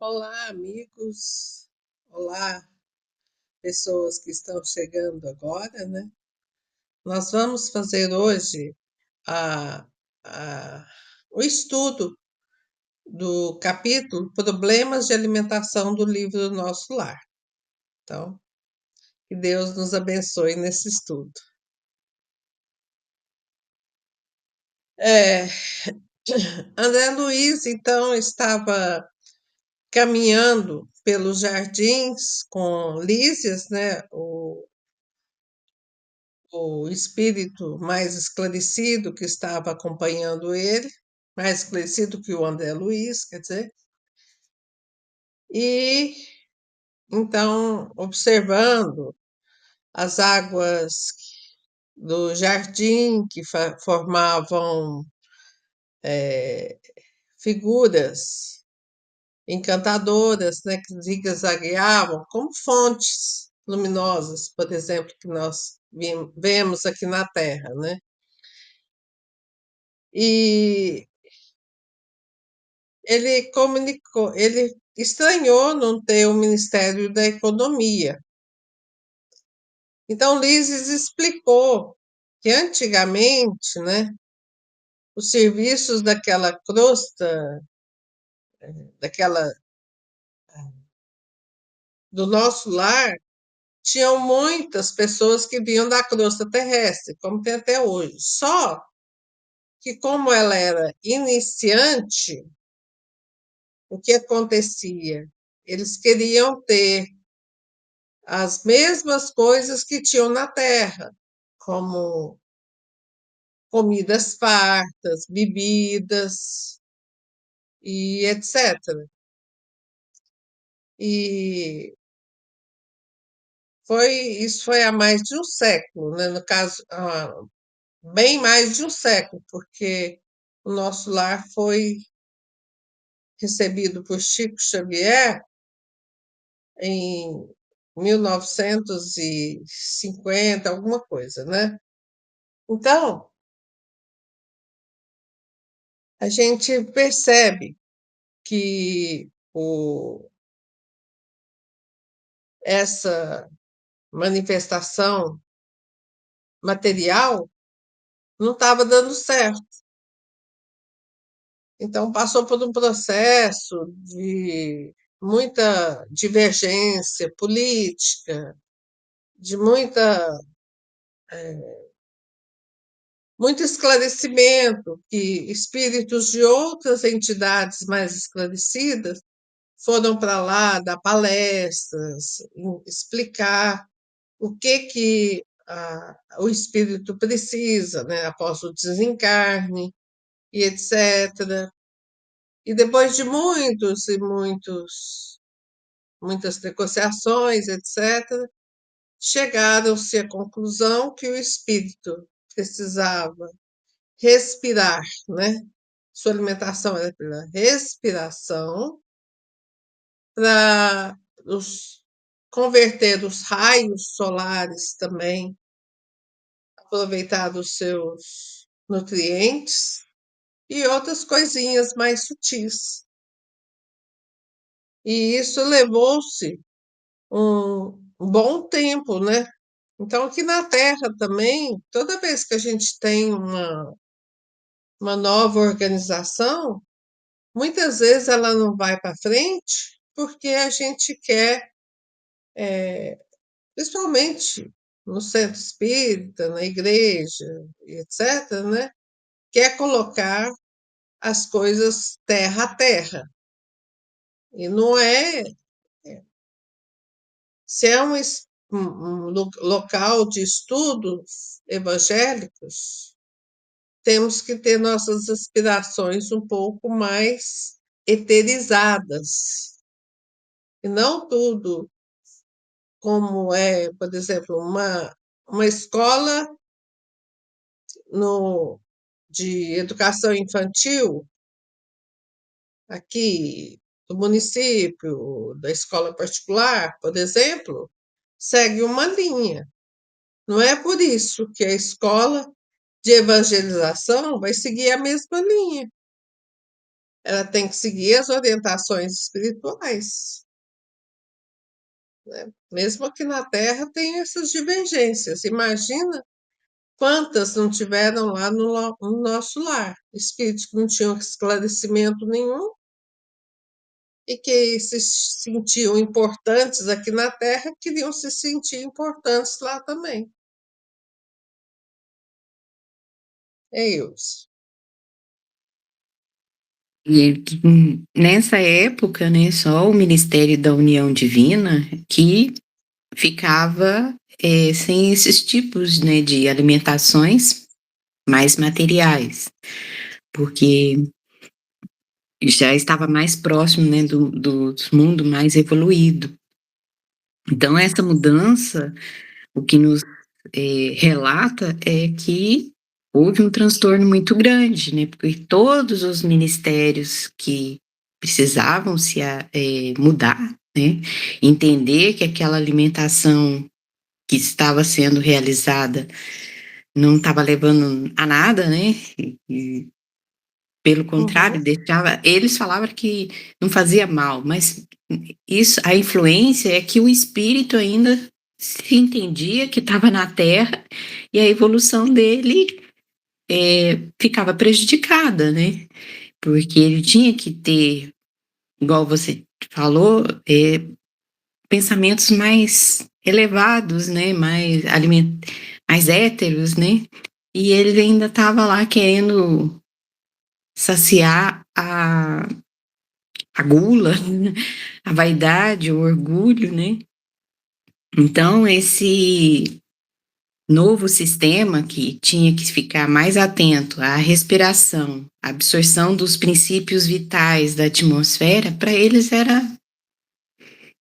Olá, amigos. Olá, pessoas que estão chegando agora, né? Nós vamos fazer hoje a, a- o estudo do capítulo Problemas de Alimentação do livro Nosso Lar. Então, que Deus nos abençoe nesse estudo. É, André Luiz, então, estava caminhando pelos jardins com Lísias, né? O espírito mais esclarecido que estava acompanhando ele, mais esclarecido que o André Luiz, quer dizer, e então, observando as águas do jardim que formavam figuras encantadoras, né, que zigue-zagueavam como fontes luminosas, por exemplo, que nós vemos aqui na Terra, né? E ele estranhou não ter o Ministério da Economia. Então, Lises explicou que antigamente, né, os serviços daquela crosta, daquela do nosso lar, tinham muitas pessoas que vinham da crosta terrestre, como tem até hoje. Só que como ela era iniciante, o que acontecia? Eles queriam ter as mesmas coisas que tinham na terra, como comidas fartas, bebidas e etc. E isso foi há mais de um século, né? No caso, bem mais de um século, porque o nosso lar foi recebido por Chico Xavier em 1950, alguma coisa, né? Então, a gente percebe que essa manifestação material não estava dando certo. Então, passou por um processo de muita divergência política, de muito esclarecimento, que espíritos de outras entidades mais esclarecidas foram para lá dar palestras, explicar o que o espírito precisa, né, após o desencarne e etc. E depois de muitas negociações, etc., chegaram-se à conclusão que o espírito precisava respirar, né? Sua alimentação era pela respiração, para converter os raios solares também, aproveitar os seus nutrientes e outras coisinhas mais sutis. E isso levou-se um bom tempo, né? Então, aqui na Terra também, toda vez que a gente tem uma nova organização, muitas vezes ela não vai para frente porque a gente quer, principalmente no centro espírita, na igreja, etc., né? Quer colocar as coisas terra a terra. E não é. Se é um local de estudos evangélicos, temos que ter nossas aspirações um pouco mais eterizadas. E não tudo como é, por exemplo, uma escola no, de educação infantil aqui do município, da escola particular, por exemplo, segue uma linha. Não é por isso que a escola de evangelização vai seguir a mesma linha. ela tem que seguir as orientações espirituais, né? Mesmo aqui na Terra tem essas divergências. Imagina quantas não tiveram lá no nosso lar, espíritos que não tinham esclarecimento nenhum e que se sentiam importantes aqui na Terra, queriam se sentir importantes lá também. É isso. E nessa época, né, só o Ministério da União Divina que ficava sem esses tipos, né, de alimentações mais materiais, porque já estava mais próximo, né, do mundo mais evoluído. Então, essa mudança, o que nos relata é que houve um transtorno muito grande, né, porque todos os ministérios que precisavam mudar, né, entender que aquela alimentação que estava sendo realizada não estava levando a nada, né, e pelo contrário, Uhum. deixava, eles falavam que não fazia mal, mas isso, a influência é que o espírito ainda se entendia que estava na Terra e a evolução dele ficava prejudicada, né? Porque ele tinha que ter, igual você falou, pensamentos mais elevados, né? Mais héteros, né? E ele ainda estava lá querendo saciar a gula, a vaidade, o orgulho, né? Então, esse novo sistema que tinha que ficar mais atento à respiração, à absorção dos princípios vitais da atmosfera, para eles era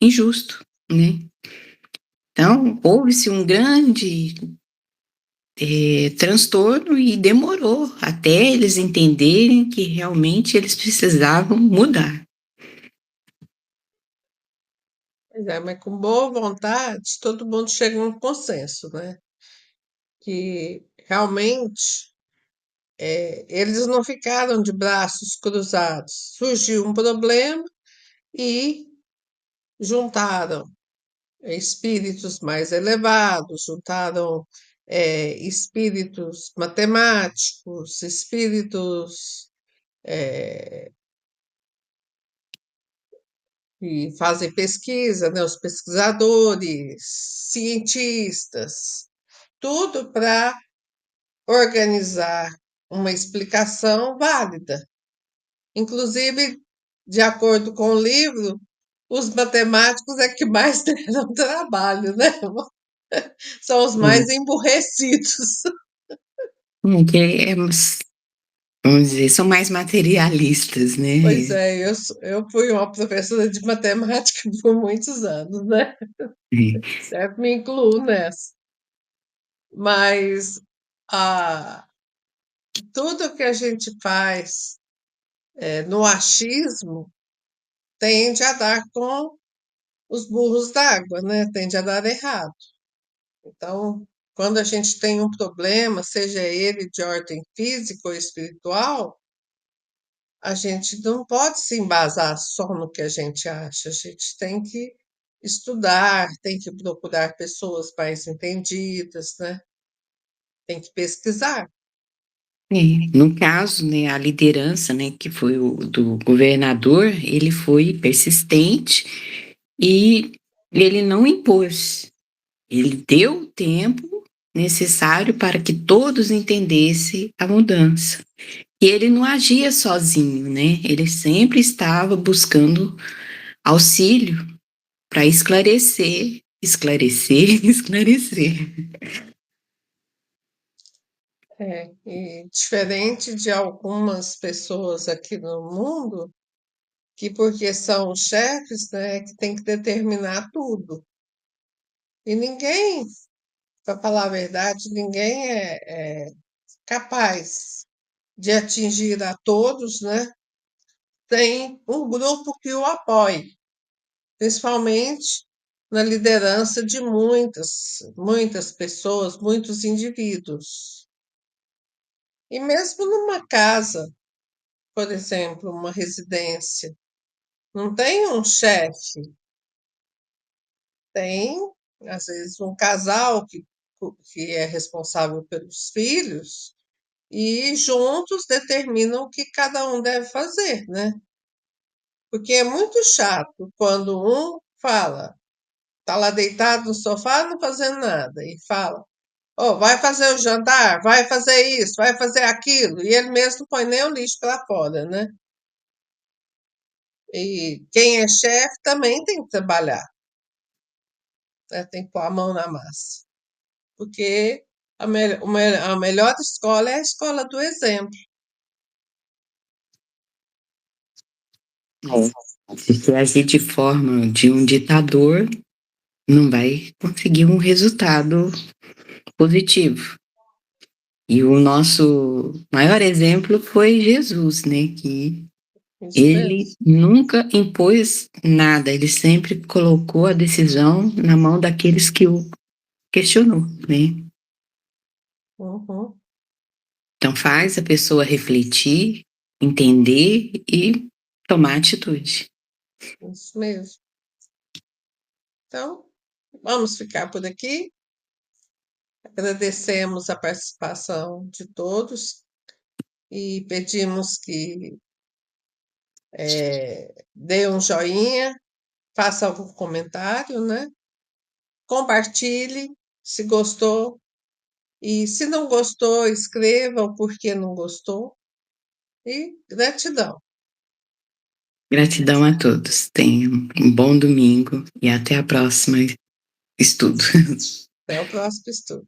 injusto, né? Então, houve-se um grande transtorno e demorou até eles entenderem que realmente eles precisavam mudar. Pois é, mas com boa vontade, todo mundo chega a um consenso, né? Que realmente eles não ficaram de braços cruzados. Surgiu um problema e juntaram espíritos mais elevados, juntaram espíritos matemáticos, espíritos que fazem pesquisa, né, os pesquisadores, cientistas, tudo para organizar uma explicação válida. Inclusive, de acordo com o livro, os matemáticos é que mais deram trabalho, né? São os mais Hum. emburrecidos. Que vamos dizer, são mais materialistas, Pois né? é, eu fui uma professora de matemática por muitos anos, né? Certo? Me incluo nessa. Mas tudo que a gente faz no achismo tende a dar com os burros d'água, né? Tende a dar errado. Então, quando a gente tem um problema, seja ele de ordem física ou espiritual, a gente não pode se embasar só no que a gente acha, a gente tem que estudar, tem que procurar pessoas mais entendidas, né? Tem que pesquisar. No caso, né, a liderança, né, que foi o do governador, ele foi persistente e ele não impôs. Ele deu o tempo necessário para que todos entendessem a mudança. E ele não agia sozinho, né? Ele sempre estava buscando auxílio para esclarecer, esclarecer, esclarecer. E diferente de algumas pessoas aqui no mundo, que porque são chefes, né, que tem que determinar tudo. E ninguém, para falar a verdade, ninguém é capaz de atingir a todos, né? Tem um grupo que o apoie, principalmente na liderança de muitas pessoas, muitos indivíduos. E mesmo numa casa, por exemplo, uma residência, não tem um chefe, tem, às vezes, um casal que é responsável pelos filhos e juntos determinam o que cada um deve fazer, né? Porque é muito chato quando um fala, tá lá deitado no sofá não fazendo nada, e fala, oh, vai fazer o jantar, vai fazer isso, vai fazer aquilo, e ele mesmo não põe nem o lixo para fora, né? E quem é chefe também tem que trabalhar, né? Tem que pôr a mão na massa, porque a melhor escola é a escola do exemplo. Se agir de forma de um ditador, não vai conseguir um resultado positivo. E o nosso maior exemplo foi Jesus, né? Que Isso ele mesmo. nunca impôs nada, ele sempre colocou a decisão na mão daqueles que o questionou, né? Uhum, Então faz a pessoa refletir, entender e tomar atitude. isso mesmo. Então, vamos ficar por aqui. Agradecemos a participação de todos e pedimos que dê um joinha, faça algum comentário, né? Compartilhe se gostou e se não gostou, escreva o porquê não gostou e gratidão. Gratidão a todos. Tenham um bom domingo e até a próxima estudo. Até o próximo estudo.